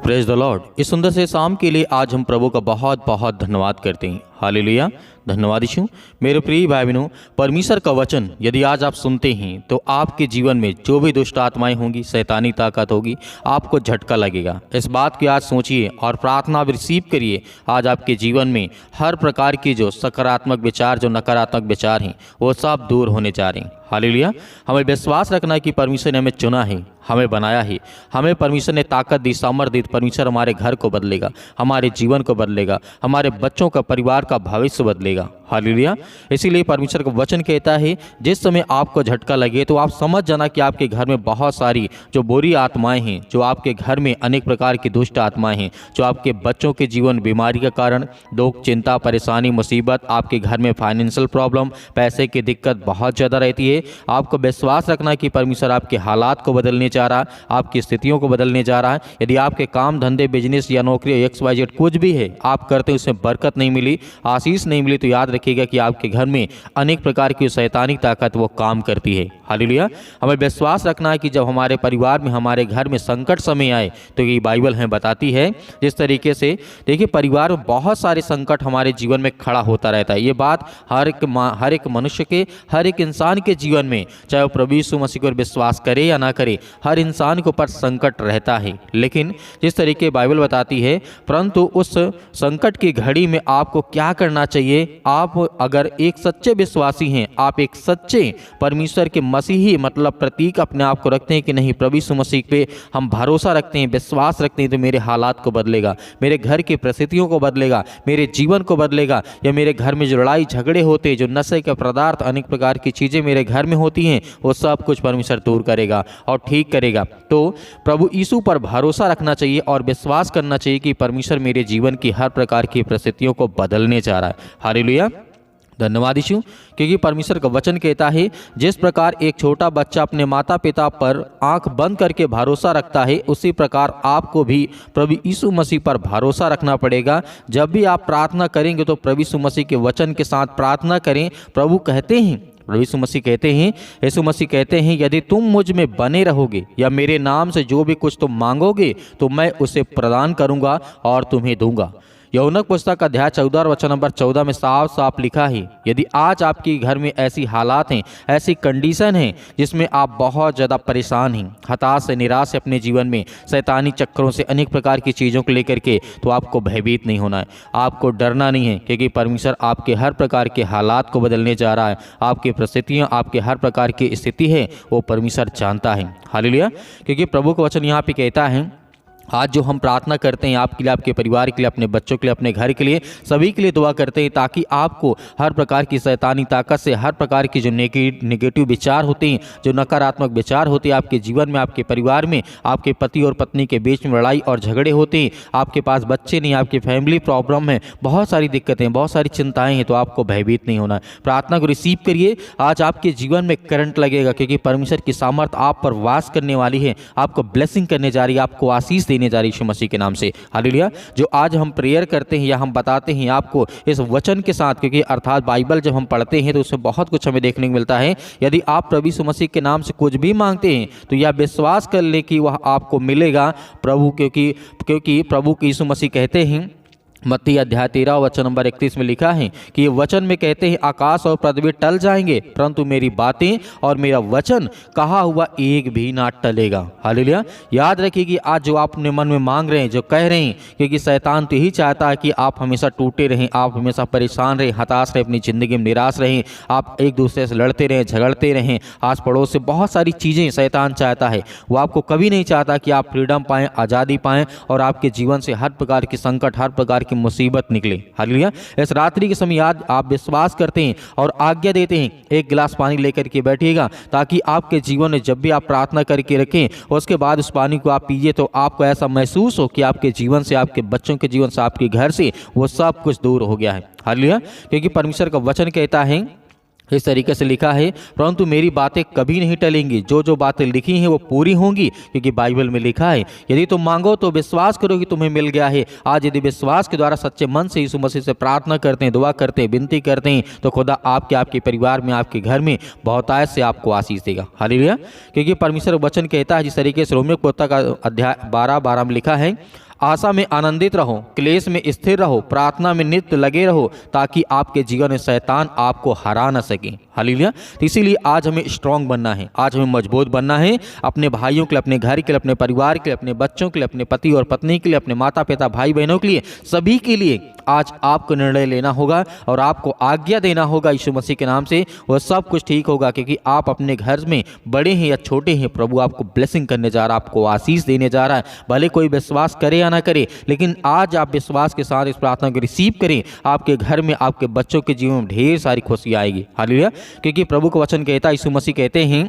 Praise the Lord. इस सुंदर से शाम के लिए आज हम प्रभु का बहुत बहुत धन्यवाद करते हैं। हालेलुया, धन्यवाद यीशु। मेरे प्रिय भाई बहनों, परमेश्वर का वचन यदि आज आप सुनते हैं तो आपके जीवन में जो भी दुष्ट आत्माएं होंगी, शैतानी ताकत होगी, आपको झटका लगेगा। इस बात की आज सोचिए और प्रार्थना रिसीव करिए। आज आपके जीवन में हर प्रकार की जो सकारात्मक विचार, जो नकारात्मक विचार हैं, वो सब दूर होने जा रहे हैं। हालेलुया। हमें विश्वास रखना है कि परमेश्वर ने हमें चुना है, हमें बनाया है, हमें परमेश्वर ने ताकत दी, सामर्थ दी। परमेश्वर हमारे घर को बदलेगा, हमारे जीवन को बदलेगा, हमारे बच्चों का, परिवार का भविष्य बदलेगा। हालेलुया। इसीलिए परमेश्वर का वचन कहता है, जिस समय आपको झटका लगे तो आप समझ जाना कि आपके घर में बहुत सारी जो बुरी आत्माएं हैं, जो आपके घर में अनेक प्रकार की दुष्ट आत्माएं हैं, जो आपके बच्चों के जीवन बीमारी के कारण दुख, चिंता, परेशानी, मुसीबत, आपके घर में फाइनेंशियल प्रॉब्लम, पैसे की दिक्कत बहुत ज़्यादा रहती है। आपको विश्वास रखना कि परमेश्वर आपके हालात को बदलने जा रहा है, आपकी स्थितियों को बदलने जा रहा है। यदि आपके काम धंधे, बिजनेस या नौकरी XYZ कुछ भी है आप करते हैं, उसमें बरकत नहीं मिली, आशीष नहीं मिली, तो याद रखिएगा कि आपके घर में अनेक प्रकार की शैतानी ताकत वो काम करती है। हालेलुया। हमें विश्वास रखना है कि जब हमारे परिवार में, हमारे घर में संकट समय आए तो ये बाइबल हमें बताती है जिस तरीके से, देखिए, परिवार में बहुत सारे संकट हमारे जीवन में खड़ा होता रहता है। ये बात हर एक मनुष्य के, हर एक इंसान के जीवन में, चाहे वो प्रभु यीशु मसीह को विश्वास करे या ना करे, हर इंसान के ऊपर संकट रहता है। लेकिन जिस तरीके बाइबल बताती है, परंतु उस संकट की घड़ी में आपको क्या करना चाहिए? आप अगर एक सच्चे विश्वासी हैं, आप एक सच्चे परमेश्वर के मसीही मतलब प्रतीक अपने आप को रखते हैं कि नहीं, प्रभु यीशु मसीह पे हम भरोसा रखते हैं, विश्वास रखते हैं, तो मेरे हालात को बदलेगा, मेरे घर की परिस्थितियों को बदलेगा, मेरे जीवन को बदलेगा। या मेरे घर में जो लड़ाई झगड़े होते, जो नशे के पदार्थ, अनेक प्रकार की चीज़ें मेरे घर में होती हैं, वो सब कुछ परमेश्वर दूर करेगा और ठीक करेगा। तो प्रभु यीशु पर भरोसा रखना चाहिए और विश्वास करना चाहिए कि परमेश्वर मेरे जीवन की हर प्रकार की परिस्थितियों को बदलने जा रहा है। हालेलुया, धन्यवाद यीशु। क्योंकि परमेश्वर का वचन कहता है, जिस प्रकार एक छोटा बच्चा अपने माता पिता पर आंख बंद करके भरोसा रखता है, उसी प्रकार आपको भी प्रभु यीशु मसीह पर भरोसा रखना पड़ेगा। जब भी आप प्रार्थना करेंगे तो प्रभु यीशु मसीह के वचन के साथ प्रार्थना करें। प्रभु कहते हैं, प्रभु यीशु मसीह कहते हैं, यदि तुम मुझ में बने रहोगे या मेरे नाम से जो भी कुछ तुम मांगोगे तो मैं उसे प्रदान करूंगा और तुम्हें दूंगा। यूहन्ना पुस्तक अध्याय 14 और वचन नंबर 14 में साफ साफ लिखा है, यदि आज आपके घर में ऐसी हालात हैं, ऐसी कंडीशन है जिसमें आप बहुत ज़्यादा परेशान हैं, हताश है, निराश है अपने जीवन में, शैतानी चक्रों से, अनेक प्रकार की चीज़ों को लेकर के, तो आपको भयभीत नहीं होना है, आपको डरना नहीं है, क्योंकि परमेश्वर आपके हर प्रकार के हालात को बदलने जा रहा है। आपकी परिस्थितियाँ, आपके हर प्रकार की स्थिति है, वो परमेश्वर जानता है। हालेलुया। क्योंकि प्रभु का वचन यहाँ पे कहता है, आज जो हम प्रार्थना करते हैं आपके लिए, आपके परिवार के लिए, अपने बच्चों के लिए, अपने घर के लिए, सभी के लिए दुआ करते हैं, ताकि आपको हर प्रकार की शैतानी ताकत से, हर प्रकार की जो नेगेटिव विचार होते हैं, जो नकारात्मक विचार होते हैं आपके जीवन में, आपके परिवार में, आपके पति और पत्नी के बीच में लड़ाई और झगड़े होते हैं, आपके पास बच्चे नहीं, आपकी फैमिली प्रॉब्लम है, बहुत सारी दिक्कतें, बहुत सारी चिंताएँ हैं, तो आपको भयभीत नहीं होना है। प्रार्थना को रिसीव करिए। आज आपके जीवन में करंट लगेगा, क्योंकि परमेश्वर की सामर्थ आप पर वास करने वाली है, आपको ब्लेसिंग करने जा रही है, आपको आशीष देने जा रही यीशु मसीह के नाम से। हालेलुया। जो आज हम प्रेयर करते हैं या हम बताते हैं आपको इस वचन के साथ, क्योंकि अर्थात बाइबल जब हम पढ़ते हैं तो उसमें बहुत कुछ हमें देखने को मिलता है। यदि आप प्रभु यीशु मसीह के नाम से कुछ भी मांगते हैं तो यह विश्वास कर ले कि वह आपको मिलेगा। प्रभु क्योंकि प्रभु यीशु मसीह कहते हैं, मत्ती अध्याय 13 वचन नंबर 31 में लिखा है कि ये वचन में कहते हैं, आकाश और पृथ्वी टल जाएंगे परंतु मेरी बातें और मेरा वचन कहा हुआ एक भी ना टलेगा। हालेलुया। याद रखिए कि आज जो आप अपने मन में मांग रहे हैं, जो कह रहे हैं, क्योंकि शैतान तो यही चाहता है कि आप हमेशा टूटे रहें, आप हमेशा परेशान रहें, हताश रहें, अपनी ज़िंदगी में निराश रहें, आप एक दूसरे से लड़ते रहें, झगड़ते रहें, आस पड़ोस से बहुत सारी चीज़ें शैतान चाहता है। वो आपको कभी नहीं चाहता कि आप फ्रीडम पाएँ, आज़ादी पाएँ और आपके जीवन से हर प्रकार की संकट, हर प्रकार की मुसीबत निकले। हालेलुया। इस रात्रि के समय आज आप विश्वास करते हैं और आज्ञा देते हैं, एक गिलास पानी लेकर के बैठिएगा, ताकि आपके जीवन में जब भी आप प्रार्थना करके रखें, उसके बाद उस पानी को आप पीजिए तो आपको ऐसा महसूस हो कि आपके जीवन से, आपके बच्चों के जीवन से, आपके घर से वो सब कुछ दूर हो गया है। हालेलुया। क्योंकि परमेश्वर का वचन कहता है, इस तरीके से लिखा है, परंतु मेरी बातें कभी नहीं टलेंगी, जो बातें लिखी हैं वो पूरी होंगी, क्योंकि बाइबल में लिखा है, यदि तुम मांगो तो विश्वास करो कि तुम्हें मिल गया है। आज यदि विश्वास के द्वारा सच्चे मन से यीशु मसीह से प्रार्थना करते हैं, दुआ करते हैं, विनती करते हैं, तो खुदा आपके परिवार में, आपके घर में बहुतायत से आपको आशीष देगा। हालेलुया। क्योंकि परमेश्वर वचन कहता है, जिस तरीके से रोमियो पुस्तक का अध्याय 12 में लिखा है, आशा में आनंदित रहो, क्लेश में स्थिर रहो, प्रार्थना में नित्य लगे रहो, ताकि आपके जीवन में शैतान आपको हरा न सके। हालेलुया। तो इसीलिए आज हमें स्ट्रांग बनना है, आज हमें मजबूत बनना है, अपने भाइयों के लिए, अपने घर के लिए, अपने परिवार के लिए, अपने बच्चों के लिए, अपने पति और पत्नी के लिए, अपने माता पिता भाई बहनों के लिए, सभी के लिए आज आपको निर्णय लेना होगा और आपको आज्ञा देना होगा यीशु मसीह के नाम से। वह सब कुछ ठीक होगा, क्योंकि आप अपने घर में बड़े हैं या छोटे हैं, प्रभु आपको ब्लेसिंग करने जा रहा है, आपको आशीष देने जा रहा है। भले कोई विश्वास करे या ना करे, लेकिन आज आप विश्वास के साथ इस प्रार्थना को रिसीव करें, आपके घर में, आपके बच्चों के जीवन में ढेर सारी खुशी आएगी। हालेलुया। क्योंकि प्रभु का वचन कहता है, यीशु मसीह कहते हैं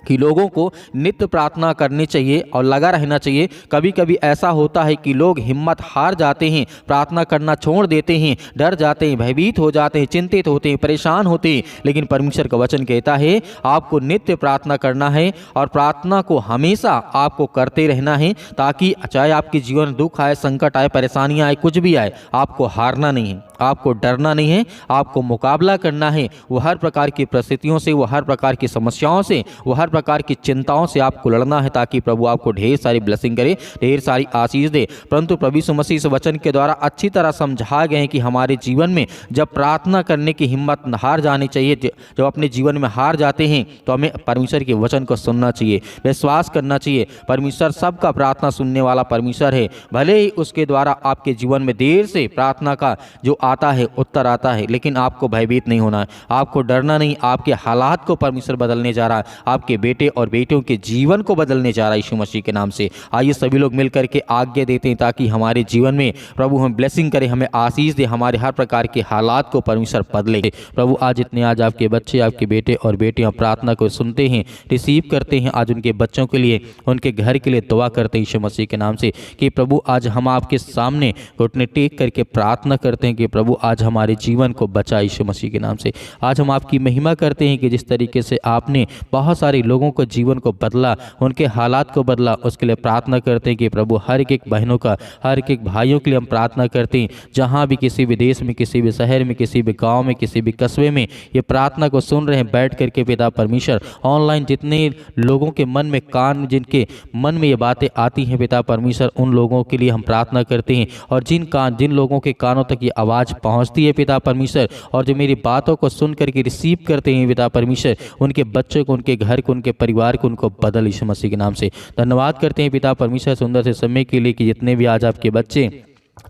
कि लोगों को नित्य प्रार्थना करनी चाहिए और लगा रहना चाहिए। कभी कभी ऐसा होता है कि लोग हिम्मत हार जाते हैं, प्रार्थना करना छोड़ देते हैं, डर जाते हैं, भयभीत हो जाते हैं, चिंतित होते हैं, परेशान होते हैं। लेकिन परमेश्वर का वचन कहता है आपको नित्य प्रार्थना करना है और प्रार्थना को हमेशा आपको करते रहना है, ताकि चाहे आपके जीवन में दुख आए, संकट आए, परेशानियाँ आए, कुछ भी आए, आपको हारना नहीं है, आपको डरना नहीं है, आपको मुकाबला करना है। वो हर प्रकार की परिस्थितियों से, वो हर प्रकार की समस्याओं से, वो हर प्रकार की चिंताओं से आपको लड़ना है, ताकि प्रभु आपको ढेर सारी ब्लेसिंग करे, ढेर सारी आशीष दे। परंतु प्रभु यीशु मसीह इस वचन के द्वारा अच्छी तरह समझा गए हैं कि हमारे जीवन में जब प्रार्थना करने की हिम्मत हार जानी चाहिए, जब अपने जीवन में हार जाते हैं, तो हमें परमेश्वर के वचन को सुनना चाहिए, विश्वास करना चाहिए। परमेश्वर सबका प्रार्थना सुनने वाला परमेश्वर है। भले ही उसके द्वारा आपके जीवन में देर से प्रार्थना का जो आता है, उत्तर आता है, लेकिन आपको भयभीत नहीं होना है, आपको डरना नहीं। आपके हालात को परमेश्वर बदलने जा रहा है, आपके बेटे और बेटियों के जीवन को बदलने जा रहा है यीशु मसीह के नाम से। आइए सभी लोग मिलकर के आज्ञा देते हैं, ताकि हमारे जीवन में प्रभु हम ब्लेसिंग करे, हमें आशीष दे, हमारे हर प्रकार के हालात को परमेश्वर बदले। प्रभु आज इतने आज आपके बच्चे, आपके बेटे और बेटियां प्रार्थना को सुनते हैं, रिसीव करते हैं, आज उनके बच्चों के लिए, उनके घर के लिए दुआ करते हैं यीशु मसीह के नाम से कि प्रभु आज हम आपके सामने घुटने टेक करके प्रार्थना करते हैं कि प्रभु आज हमारे जीवन को बचा यीशु मसीह के नाम से। आज हम आपकी महिमा करते हैं कि जिस तरीके से आपने बहुत सारे लोगों को जीवन को बदला, उनके हालात को बदला, उसके लिए प्रार्थना करते हैं कि प्रभु हर एक बहनों का, हर एक भाइयों के लिए हम प्रार्थना करते हैं, जहाँ भी किसी भी देश में, किसी भी शहर में, किसी भी गाँव में, किसी भी कस्बे में ये प्रार्थना को सुन रहे हैं बैठ करके पिता परमेश्वर, ऑनलाइन जितने लोगों के मन में कान, जिनके मन में ये बातें आती हैं पिता परमेश्वर, उन लोगों के लिए हम प्रार्थना करते हैं। और जिन लोगों के कानों तक ये आवाज़ पहुंचती है पिता परमेश्वर, और जो मेरी बातों को सुन करके रिसीव करते हैं पिता परमेश्वर, उनके बच्चों को, उनके घर को, उनके परिवार को, उनको बदल यीशु मसीह के नाम से। धन्यवाद करते हैं पिता परमेश्वर सुंदर से समय के लिए कि जितने भी आज आपके बच्चे,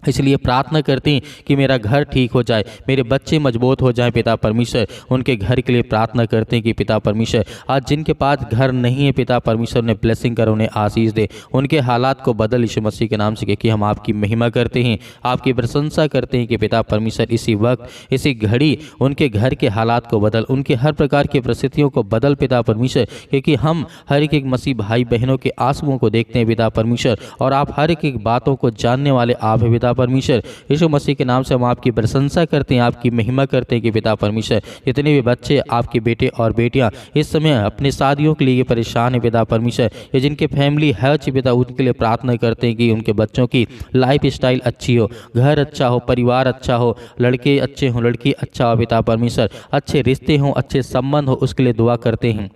इसलिए प्रार्थना करते हैं कि मेरा घर ठीक हो जाए, मेरे बच्चे मजबूत हो जाएं पिता परमेश्वर, उनके घर के लिए प्रार्थना करते हैं कि पिता परमेश्वर आज जिनके पास घर नहीं है पिता परमेश्वर ने ब्लेसिंग कर, उन्हें आशीष दे, उनके हालात को बदल यीशु मसीह के नाम से। क्योंकि हम आपकी महिमा करते हैं, आपकी प्रशंसा करते हैं कि पिता परमेश्वर इसी वक्त, इसी घड़ी उनके घर के हालात को बदल, उनके हर प्रकार की परिस्थितियों को बदल पिता परमेश्वर। क्योंकि हम हर एक मसीह भाई बहनों के आंसुओं को देखते हैं पिता परमेश्वर, और आप हर एक बातों को जानने वाले आप हैं पिता परमेश्वर। यीशु मसीह के नाम से हम आपकी प्रशंसा करते हैं, आपकी महिमा करते हैं कि पिता परमेश्वर जितने भी बच्चे, आपके बेटे और बेटियां इस समय अपने शादियों के लिए परेशान हैं पिता परमेश्वर, या जिनके फैमिली है पिता, उनके लिए प्रार्थना करते हैं कि उनके बच्चों की लाइफ स्टाइल अच्छी हो, घर अच्छा हो, परिवार अच्छा हो, लड़के अच्छे हों, लड़की अच्छा हो पिता परमेश्वर, अच्छे रिश्ते हों, अच्छे संबंध हो, उसके लिए दुआ करते हैं,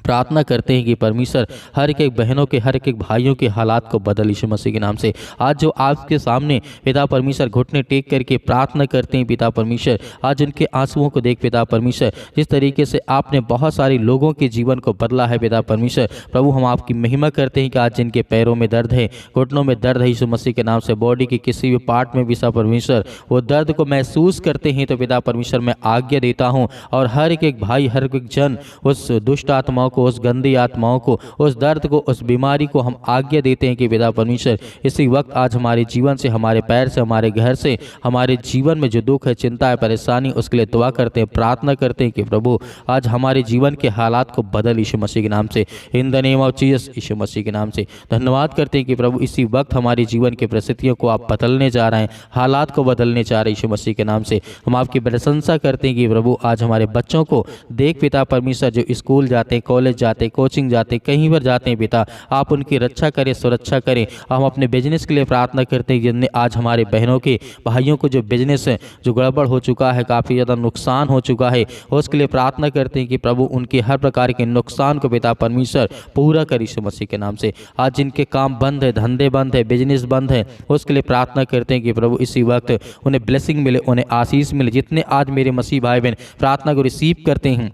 प्रार्थना करते हैं कि परमेश्वर हर एक बहनों के, हर एक भाइयों के हालात को बदल यीशु मसीह के नाम से। आज जो आपके सामने पिता परमेश्वर घुटने टेक करके प्रार्थना करते हैं पिता परमेश्वर, आज उनके आंसुओं को देख पिता परमेश्वर, जिस तरीके से आपने बहुत सारे लोगों के जीवन को बदला है पिता परमेश्वर, प्रभु हम आपकी महिमा करते हैं कि आज जिनके पैरों में दर्द है, घुटनों में दर्द है यीशु मसीह के नाम से, बॉडी के किसी भी पार्ट में पिता परमेश्वर वो दर्द को महसूस करते हैं, तो पिता परमेश्वर मैं आज्ञा देता हूँ, और हर एक भाई, हर एक जन उस दुष्ट आत्माओं को, उस गंदी आत्माओं को, उस दर्द को, उस बीमारी को हम आज्ञा देते हैं कि पिता परमेश्वर इसी वक्त आज हमारे जीवन से, हमारे पैर से, हमारे घर से, हमारे जीवन में जो दुख है, चिंता है, परेशानी, उसके लिए दुआ करते हैं, प्रार्थना करते हैं कि प्रभु आज हमारे जीवन के हालात को बदल यीशु मसीह के नाम से, in the name of Jesus यीशु मसीह के नाम से। धन्यवाद करते हैं कि प्रभु इसी वक्त हमारे जीवन की परिस्थितियों को आप बदलने जा रहे हैं, हालात को बदलने जा रहे हैं यीशु मसीह के नाम से। हम आपकी प्रशंसा करते हैं कि प्रभु आज हमारे बच्चों को देख पिता परमेश्वर, जो स्कूल जाते हैं, कॉलेज जाते, कोचिंग जाते, कहीं पर जाते हैं पिता, आप उनकी रक्षा करें, सुरक्षा करें। हम अपने बिजनेस के लिए प्रार्थना करते हैं, जिनने आज हमारे बहनों के भाइयों को जो बिजनेस है जो गड़बड़ हो चुका है, काफ़ी ज़्यादा नुकसान हो चुका है, उसके लिए प्रार्थना करते हैं कि प्रभु उनके हर प्रकार के नुकसान को पिता परमेश्वर पूरा कर यीशु मसीह के नाम से। आज जिनके काम बंद है, धंधे बंद है, बिजनेस बंद है, उसके लिए प्रार्थना करते हैं कि प्रभु इसी वक्त उन्हें ब्लेसिंग मिले, उन्हें आशीष मिले। जितने आज मेरे मसीह भाई बहन प्रार्थना को रिसीव करते हैं,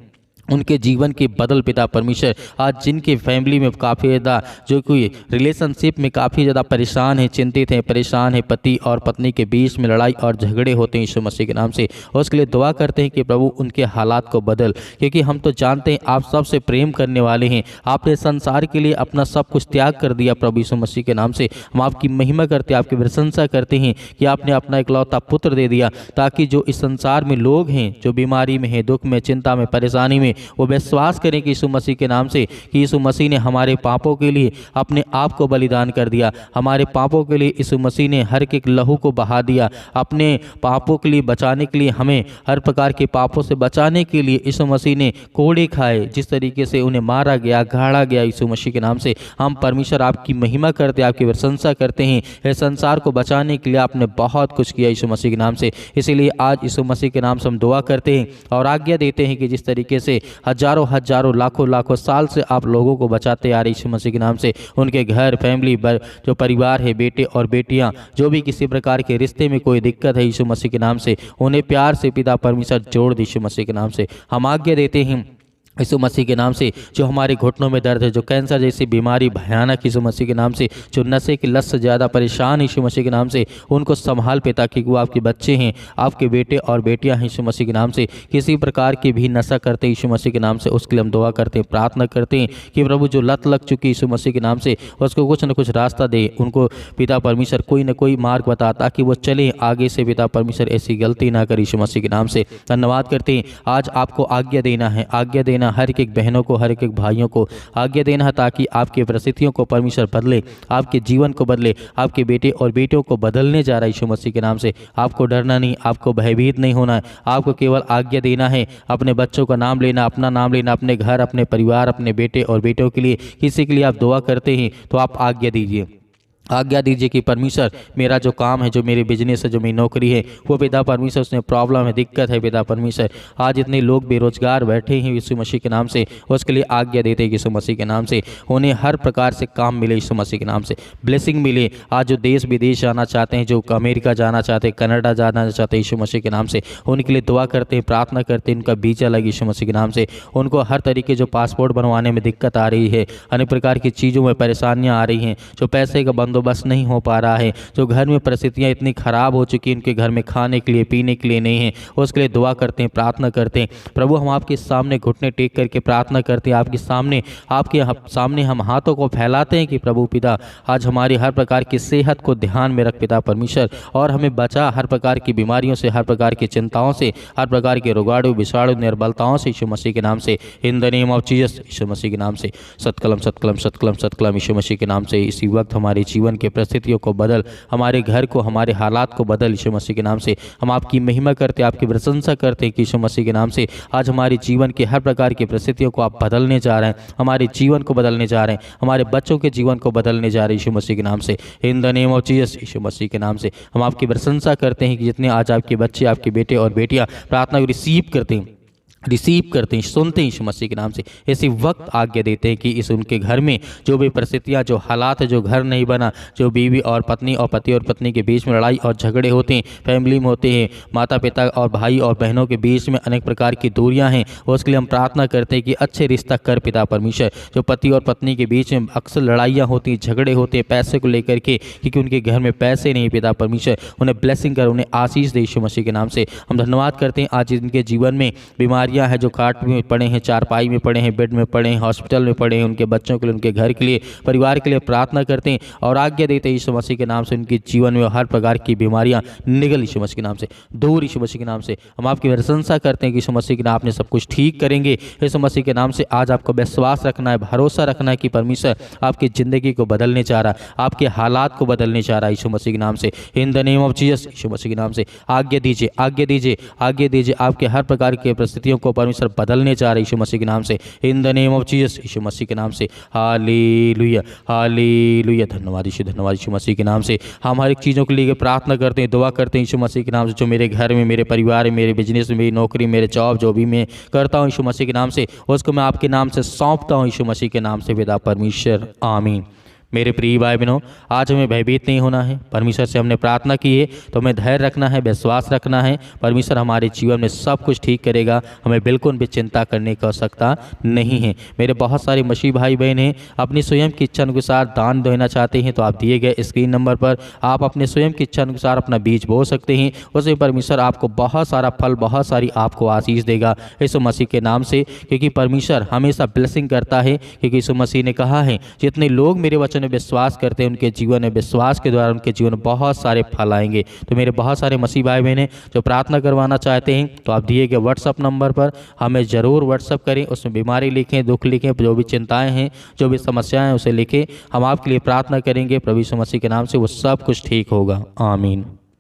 उनके जीवन के बदल पिता परमेश्वर। आज जिनके फैमिली में काफ़ी ज़्यादा जो कोई रिलेशनशिप में काफ़ी ज़्यादा परेशान है, चिंतित हैं, परेशान है, पति और पत्नी के बीच में लड़ाई और झगड़े होते हैं यीशु मसीह के नाम से, और उसके लिए दुआ करते हैं कि प्रभु उनके हालात को बदल। क्योंकि हम तो जानते हैं आप सबसे प्रेम करने वाले हैं, आपने संसार के लिए अपना सब कुछ त्याग कर दिया प्रभु यीशु मसीह के नाम से। हम आपकी महिमा करते हैं, आपकी प्रशंसा करते हैं कि आपने अपना इकलौता पुत्र दे दिया, ताकि जो इस संसार में लोग हैं, जो बीमारी में हैं, दुख में, चिंता में, परेशानी में, वो विश्वास करें कि यीशु मसीह के नाम से कि यीशु मसीह ने हमारे पापों के लिए अपने आप को बलिदान कर दिया। हमारे पापों के लिए यीशु मसीह ने हर एक लहू को बहा दिया। अपने पापों के लिए बचाने के लिए, हमें हर प्रकार के पापों से बचाने के लिए यीशु मसीह ने कोड़े खाए। जिस तरीके से उन्हें मारा गया, गाड़ा गया यीशु मसीह के नाम से, हम परमेश्वर आपकी महिमा करते, आपकी प्रशंसा करते हैं। इस संसार को बचाने के लिए आपने बहुत कुछ किया यीशु मसीह के नाम से। इसीलिए आज यीशु मसीह के नाम से हम दुआ करते हैं और आज्ञा देते हैं कि जिस तरीके से हजारों हजारों लाखों साल से आप लोगों को बचाते आ रहे यीशु मसीह के नाम से, उनके घर, फैमिली, जो परिवार है, बेटे और बेटियां, जो भी किसी प्रकार के रिश्ते में कोई दिक्कत है यीशु मसीह के नाम से, उन्हें प्यार से पिता परमेश्वर जोड़ दे यीशु मसीह के नाम से। हम आज्ञा देते हैं यीशु मसीह के नाम से, जो हमारे घुटनों में दर्द है, जो कैंसर जैसी बीमारी भयानक यीशु मसीह के नाम से, जो नशे की लत से ज़्यादा परेशान यीशु मसीह के नाम से, उनको संभाल पे, ताकि वो आपके बच्चे हैं, आपके बेटे और बेटियां हैं यीशु मसीह के नाम से, किसी प्रकार की भी नशा करते यीशु मसीह के नाम से, उसके लिए हम दुआ करते हैं, प्रार्थना करते हैं कि प्रभु जो लत लग चुकी यीशु मसीह के नाम से, उसको कुछ न कुछ रास्ता दे, उनको पिता परमेश्वर कोई न कोई मार्ग बता, ताकि वो चले आगे से। पिता परमेश्वर ऐसी गलती ना करे यीशु मसीह के नाम से। धन्यवाद करते हैं। आज आपको आज्ञा देना है, आज्ञा देना हर एक बहनों को, हर एक भाइयों को आज्ञा देना है, ताकि आपकी परिस्थितियों को परमेश्वर बदले, आपके जीवन को बदले, आपके बेटे और बेटियों को बदलने जा रहा है यीशु मसीह के नाम से। आपको डरना नहीं, आपको भयभीत नहीं होना है, आपको केवल आज्ञा देना है, अपने बच्चों का नाम लेना, अपना नाम लेना, अपने घर, अपने परिवार, अपने बेटे और बेटियों के लिए, किसी के लिए आप दुआ करते हैं तो आप आज्ञा दीजिए। आज्ञा दीजिए कि परमेश्वर मेरा जो काम है, जो मेरे बिजनेस है, जो मेरी नौकरी है, वो पिता परमेश्वर उसमें प्रॉब्लम है, दिक्कत है पिता परमेश्वर। आज इतने लोग बेरोजगार बैठे हैं यीशु मसीह के नाम से, उसके लिए आज्ञा देते हैं यीशु मसीह के नाम से, उन्हें हर प्रकार से काम मिले यीशु मसीह के नाम से, ब्लेसिंग मिले। आज जो देश विदेश जाना चाहते हैं, जो अमेरिका जाना चाहते हैं, कनाडा जाना चाहते हैं यीशु मसीह के नाम से, उनके लिए दुआ करते हैं, प्रार्थना करते हैं, उनका वीजा लगे यीशु मसीह के नाम से। उनको हर तरीके जो पासपोर्ट बनवाने में दिक्कत आ रही है, अनेक प्रकार की चीज़ों में परेशानियाँ आ रही हैं, जो पैसे का बंदोबस्त नहीं हो पा रहा है, जो घर में परिस्थितियां इतनी खराब हो चुकी हैं, उनके घर में खाने के लिए, पीने के लिए नहीं है, उसके लिए दुआ करते हैं, प्रार्थना करते हैं। प्रभु हम आपके सामने घुटने टेक करके प्रार्थना करते हैं, आपके सामने हम हाथों को फैलाते हैं कि प्रभु पिता आज हमारी हर प्रकार की सेहत को ध्यान में रख पिता परमेश्वर, और हमें बचा हर प्रकार की बीमारियों से, हर प्रकार की चिंताओं से, हर प्रकार के रोगाणु, विषाणु, निर्बलताओं से यीशु मसीह के नाम से, in the name of Jesus यीशु मसीह के नाम से। सत्कलम सत्कलम सत्कलम सत्कलम यीशु मसीह के नाम से। इसी वक्त हमारे जीवन के परिस्थितियों को बदल, हमारे घर को, हमारे हालात को बदल यीशु मसीह के नाम से। हम आपकी महिमा करते, आपकी प्रशंसा करते हैं कि यीशु मसीह के नाम से आज हमारे जीवन के हर प्रकार की परिस्थितियों को आप बदलने जा रहे हैं, हमारे जीवन को बदलने जा रहे हैं, हमारे बच्चों के जीवन को बदलने जा रहे हैं यीशु मसीह के नाम से, in the name of Jesus यीशु मसीह के नाम से। हम आपकी प्रशंसा करते हैं कि जितने आज आपके बच्चे, आपके बेटे और बेटियां प्रार्थना को रिसीव करते हैं, सुनते हैं यीशु मसीह के नाम से, इसी वक्त आज्ञा देते हैं कि इस उनके घर में जो भी परिस्थितियां, जो हालात है, जो घर नहीं बना, जो बीवी और पत्नी और पति और पत्नी के बीच में लड़ाई और झगड़े होते हैं, फैमिली में होते हैं, माता पिता और भाई और बहनों के बीच में अनेक प्रकार की दूरियां हैं, उसके लिए हम प्रार्थना करते हैं कि अच्छे रिश्ता कर पिता परमेश्वर। जो पति और पत्नी के बीच में अक्सर लड़ाइयाँ होती हैं, झगड़े होते हैं पैसे को लेकर के, क्योंकि उनके घर में पैसे नहीं पिता परमेश्वर, उन्हें ब्लेसिंग कर, उन्हें आशीष दे यीशु मसीह के नाम से। हम धन्यवाद करते हैं आज इनके जीवन में बीमारियां है, जो खाट में पड़े हैं, चारपाई में पड़े हैं, बेड में पड़े हैं, हॉस्पिटल में पड़े हैं, उनके बच्चों के लिए, उनके घर के लिए, परिवार के लिए प्रार्थना करते हैं और आज्ञा देते हैं यीशु मसीह के नाम से, उनके जीवन में हर प्रकार की बीमारियां निकल यीशु मसीह के नाम से, दूर यीशु मसीह के नाम से। हम आपकी प्रशंसा करते हैं कि यीशु मसीह के नाम आपने सब कुछ ठीक करेंगे। यीशु मसीह के नाम से आज आपको विश्वास रखना है, भरोसा रखना है कि परमेश्वर आपकी ज़िंदगी को बदलने जा रहा है, आपके हालात को बदलने जा रहा है यीशु मसीह के नाम से, in the name of Jesus यीशु मसीह के नाम से। आज्ञा दीजिए, आज्ञा दीजिए, आज्ञा दीजिए, आपके हर प्रकार की परिस्थितियों परिस्थितियों को परमेश्वर बदलने जा रहे यीशु मसीह के नाम से, in the name of Jesus, यीशु मसीह के नाम से। Hallelujah, hallelujah. धन्यवाद यीशु मसीह के नाम से। हम हर एक चीज़ों के लिए प्रार्थना करते हैं, दुआ करते हैं यीशु मसीह के नाम से। जो मेरे घर में, मेरे परिवार में, मेरे बिजनेस में, मेरी नौकरी, मेरे जॉब, जो भी मैं करता हूँ यीशु मसीह के नाम से, उसको मैं आपके नाम से सौंपता हूँ यीशु मसीह के नाम से पिता परमेश्वर, आमीन। मेरे प्रिय भाई बहनों, आज हमें भयभीत नहीं होना है। परमेश्वर से हमने प्रार्थना की है तो हमें धैर्य रखना है, विश्वास रखना है। परमेश्वर हमारे जीवन में सब कुछ ठीक करेगा, हमें बिल्कुल भी चिंता करने की आवश्यकता नहीं है। मेरे बहुत सारे मसीह भाई बहन हैं, अपनी स्वयं की इच्छा अनुसार दान देना चाहते हैं, तो आप दिए गए स्क्रीन नंबर पर आप अपने स्वयं की इच्छा अनुसार अपना बीज बो सकते हैं। उसमें परमेश्वर आपको बहुत सारा फल, बहुत सारी आपको आशीष देगा यीशु मसीह के नाम से, क्योंकि परमेश्वर हमेशा ब्लेसिंग करता है। क्योंकि यीशु मसीह ने कहा है, जितने लोग मेरे वचन में विश्वास करते हैं उनके जीवन में, विश्वास के द्वारा उनके जीवन में बहुत सारे फल आएंगे। तो मेरे बहुत सारे मसीह भाई बहन हैं जो प्रार्थना करवाना चाहते हैं, तो आप दिए गए व्हाट्सअप नंबर पर हमें ज़रूर व्हाट्सअप करें। उसमें बीमारी लिखें, दुख लिखें, जो भी चिंताएं हैं, जो भी समस्याएं हैं उसे लिखें। हम आपके लिए प्रार्थना करेंगे। प्रभु यीशु मसीह के नाम से वो सब कुछ ठीक होगा। आमीन।